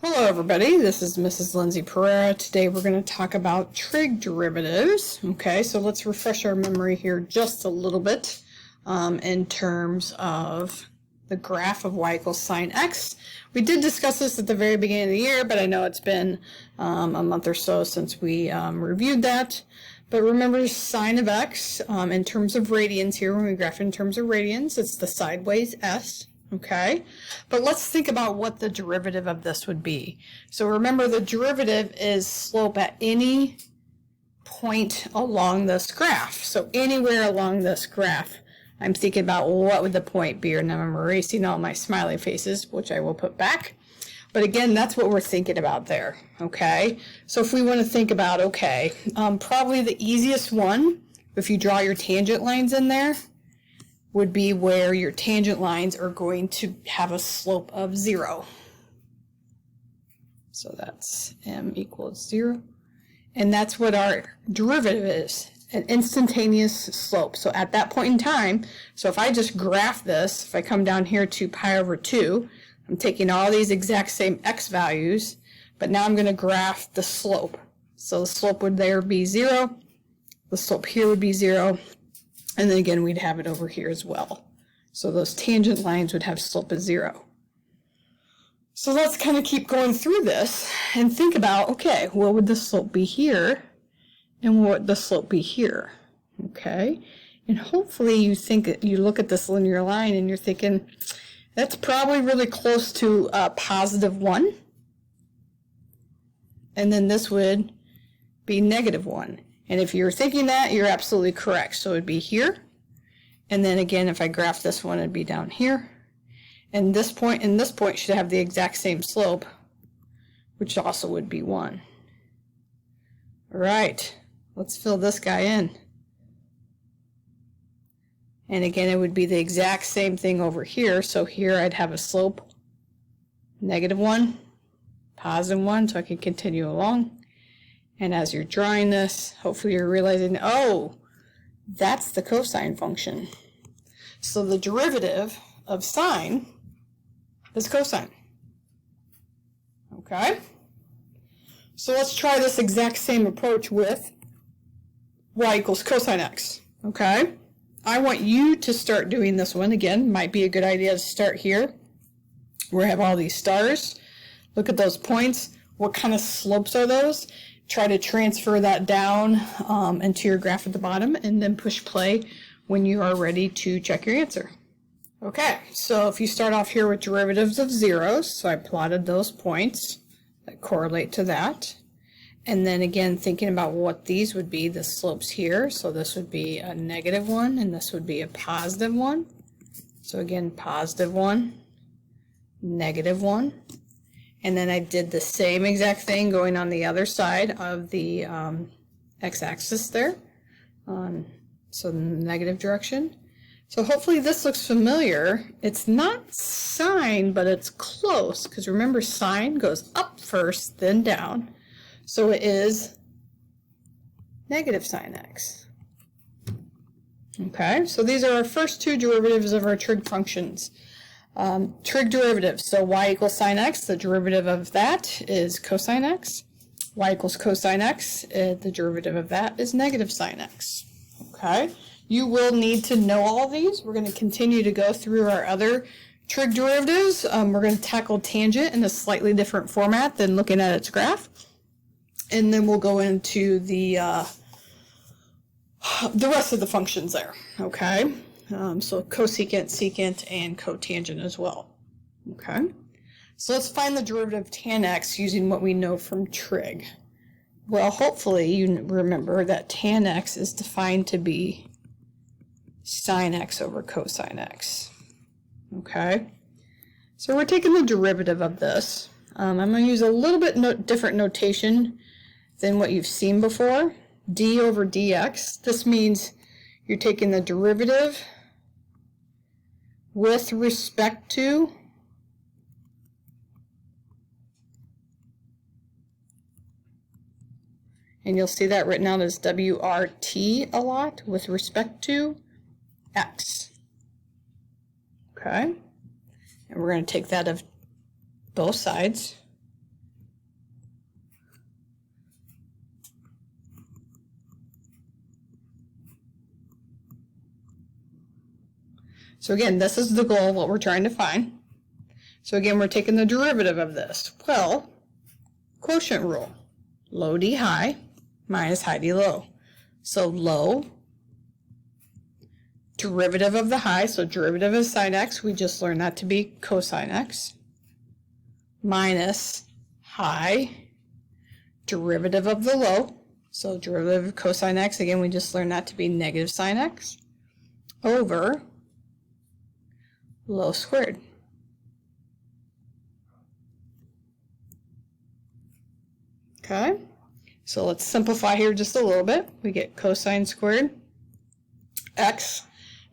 Hello everybody, this is Mrs. Lindsay Pereira. Today we're going to talk about trig derivatives. Okay, so let's refresh our memory here just a little bit in terms of the graph of y equals sine x. We did discuss this at the very beginning of the year, but I know it's been a month or so since we reviewed that. But remember sine of x in terms of radians here, when we graph it in terms of radians, it's the sideways s. Okay, but let's think about what the derivative of this would be. So remember, the derivative is slope at any point along this graph. So anywhere along this graph, I'm thinking about what would the point be, and I'm erasing all my smiley faces, which I will put back. But again, that's what we're thinking about there, okay? So if we want to think about, okay, probably the easiest one, if you draw your tangent lines in there, would be where your tangent lines are going to have a slope of 0. So that's m equals 0. And that's what our derivative is, an instantaneous slope. So at that point in time, so if I just graph this, if I come down here to pi over 2, I'm taking all these exact same x values, but now I'm going to graph the slope. So the slope would there be 0, the slope here would be 0, and then again, we'd have it over here as well. So those tangent lines would have slope of 0. So let's kind of keep going through this and think about, okay, what would the slope be here? And what would the slope be here? Okay, and hopefully you look at this linear line and you're thinking, that's probably really close to positive 1. And then this would be negative 1. And if you're thinking that, you're absolutely correct. So it would be here. And then again, if I graph this one, it'd be down here. And this point and this point should have the exact same slope, which also would be 1. All right, let's fill this guy in. And again, it would be the exact same thing over here. So here I'd have a slope, negative 1, positive 1, so I can continue along. And as you're drawing this, hopefully you're realizing, oh, that's the cosine function. So the derivative of sine is cosine. Okay? So let's try this exact same approach with y equals cosine x. Okay? I want you to start doing this one. Again, might be a good idea to start here. We have all these stars. Look at those points. What kind of slopes are those? Try to transfer that down into your graph at the bottom, and then push play when you are ready to check your answer. Okay, so if you start off here with derivatives of zeros, so I plotted those points that correlate to that. And then again, thinking about what these would be, the slopes here. So this would be a negative 1, and this would be a positive 1. So again, positive 1, negative 1. And then I did the same exact thing going on the other side of the x-axis there, so the negative direction. So hopefully this looks familiar. It's not sine, but it's close, because remember sine goes up first, then down. So it is negative sine x. Okay, so these are our first two derivatives of our trig functions. Trig derivatives, so y equals sine x, the derivative of that is cosine x. Y equals cosine x, the derivative of that is negative sine x. Okay, you will need to know all these. We're going to continue to go through our other trig derivatives. We're going to tackle tangent in a slightly different format than looking at its graph. And then we'll go into the rest of the functions there, okay? So cosecant, secant, and cotangent as well. Okay, so let's find the derivative of tan x using what we know from trig. Well, hopefully you remember that tan x is defined to be sine x over cosine x. Okay, so we're taking the derivative of this. I'm going to use a little bit different notation than what you've seen before. D over dx. This means you're taking the derivative with respect to and you'll see that written out as WRT a lot, with respect to x. Okay, and we're going to take that of both sides. So again, this is the goal, what we're trying to find. So again, we're taking the derivative of this. Well, quotient rule. Low D high minus high D low. So low, derivative of the high, so derivative of sine x, we just learned that to be cosine x, minus high, derivative of the low, so derivative of cosine x, again, we just learned that to be negative sine x, over low squared. Okay, so let's simplify here just a little bit. We get cosine squared x,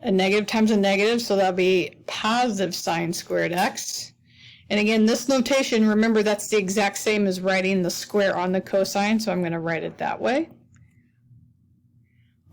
a negative times a negative, so that'll be positive sine squared x. And again, this notation, remember that's the exact same as writing the square on the cosine, so I'm going to write it that way.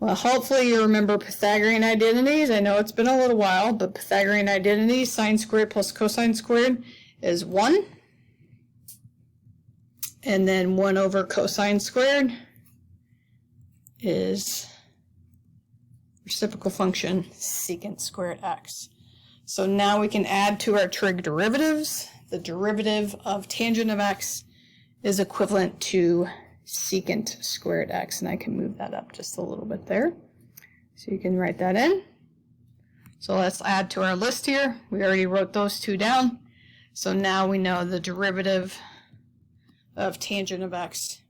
Well, hopefully you remember Pythagorean identities. I know it's been a little while, but Pythagorean identity, sine squared plus cosine squared is 1. And then 1 over cosine squared is reciprocal function secant squared x. So now we can add to our trig derivatives. The derivative of tangent of x is equivalent to secant squared x, and I can move that up just a little bit there. So you can write that in. So let's add to our list here. We already wrote those two down. So now we know the derivative of tangent of x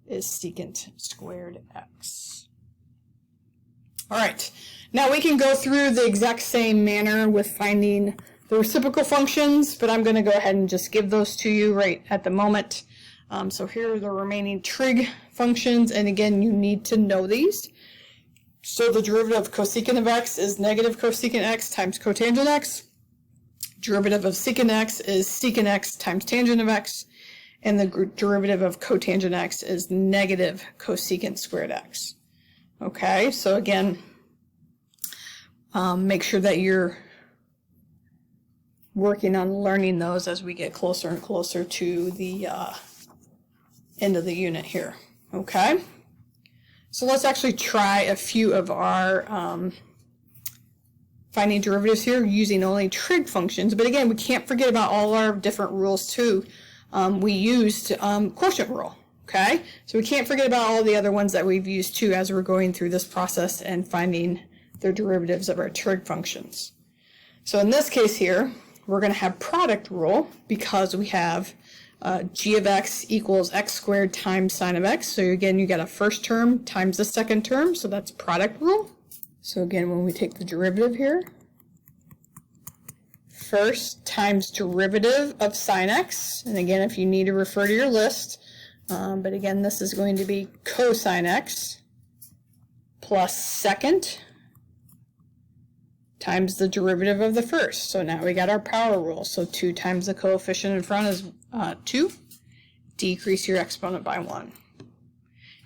is secant squared x. All right, now we can go through the exact same manner with finding the reciprocal functions, but I'm going to go ahead and just give those to you right at the moment. So here are the remaining trig functions, and again, you need to know these. So the derivative of cosecant of x is negative cosecant x times cotangent x. Derivative of secant x is secant x times tangent of x. And the derivative of cotangent x is negative cosecant squared x. Okay, so again, make sure that you're working on learning those as we get closer and closer to the end of the unit here. Okay, so let's actually try a few of our finding derivatives here using only trig functions. But again, we can't forget about all our different rules too. We used quotient rule, okay? So we can't forget about all the other ones that we've used too as we're going through this process and finding the derivatives of our trig functions. So in this case here, we're going to have product rule because we have g of x equals x squared times sine of x. So again, you got a first term times the second term, so that's product rule. So again, when we take the derivative here, first times derivative of sine x, and again, if you need to refer to your list, but again, this is going to be cosine x plus second times the derivative of the first. So now we got our power rule. So 2 times the coefficient in front is 2. Decrease your exponent by 1.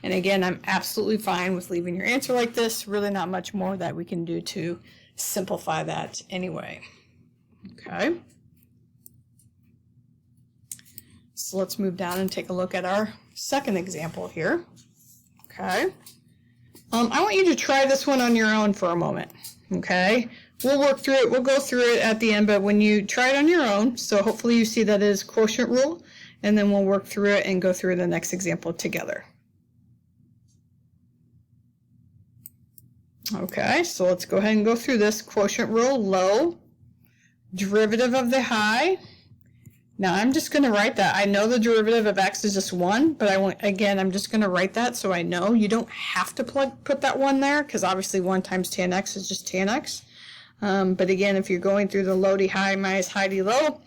And again, I'm absolutely fine with leaving your answer like this. Really not much more that we can do to simplify that anyway. Okay, so let's move down and take a look at our second example here. Okay, I want you to try this one on your own for a moment. Okay, we'll work through it, we'll go through it at the end, but when you try it on your own, so hopefully you see that is quotient rule, and then we'll work through it and go through the next example together. Okay, so let's go ahead and go through this. Quotient rule, low, derivative of the high. Now I'm just going to write that. I know the derivative of x is just 1, but I'm just going to write that so I know. You don't have to put that 1 there because obviously 1 times tan x is just tan x. But again, if you're going through the low d high minus high d low,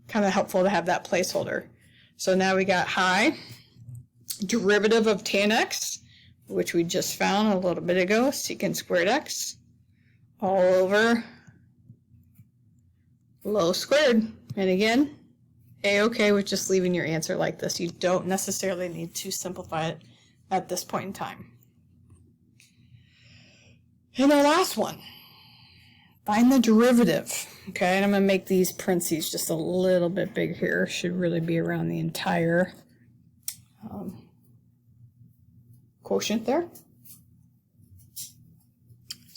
kind of helpful to have that placeholder. So now we got high, derivative of tan x, which we just found a little bit ago, secant squared x, all over low squared. And again, a-okay with just leaving your answer like this. You don't necessarily need to simplify it at this point in time. And our last one, find the derivative. Okay, and I'm going to make these parentheses just a little bit big here. Should really be around the entire quotient there.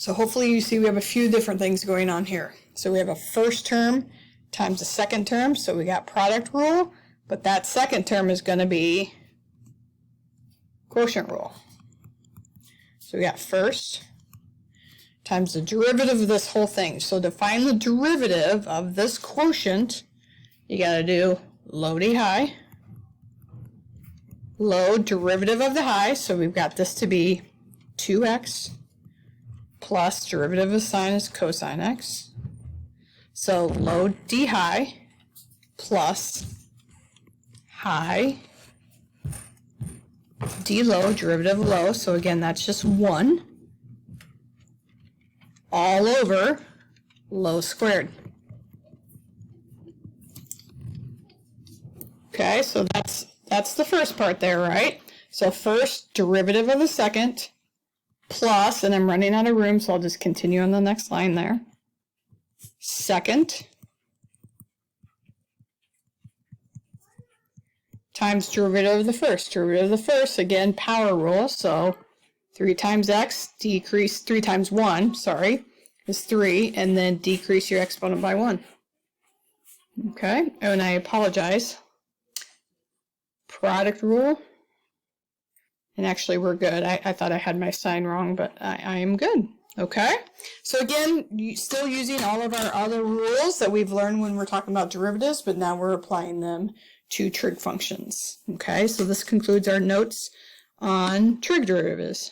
So hopefully you see we have a few different things going on here. So we have a first term times a second term, so we got product rule, but that second term is going to be quotient rule. So we got first times the derivative of this whole thing. So to find the derivative of this quotient, you got to do low d high, low derivative of the high, so we've got this to be 2x plus derivative of sine is cosine x. So low d high plus high d low, derivative of low, so again that's just 1 all over low squared. Okay, so that's the first part there, right? So first derivative of the second plus, and I'm running out of room, so I'll just continue on the next line there. Second times derivative of the first. Derivative of the first, again, power rule, so 3 times x decrease 3 times 1, sorry, is 3, and then decrease your exponent by 1. Okay, and I apologize. Product rule. And actually we're good. I thought I had my sign wrong, but I am good. Okay, so again, still using all of our other rules that we've learned when we're talking about derivatives, but now we're applying them to trig functions. Okay, so this concludes our notes on trig derivatives.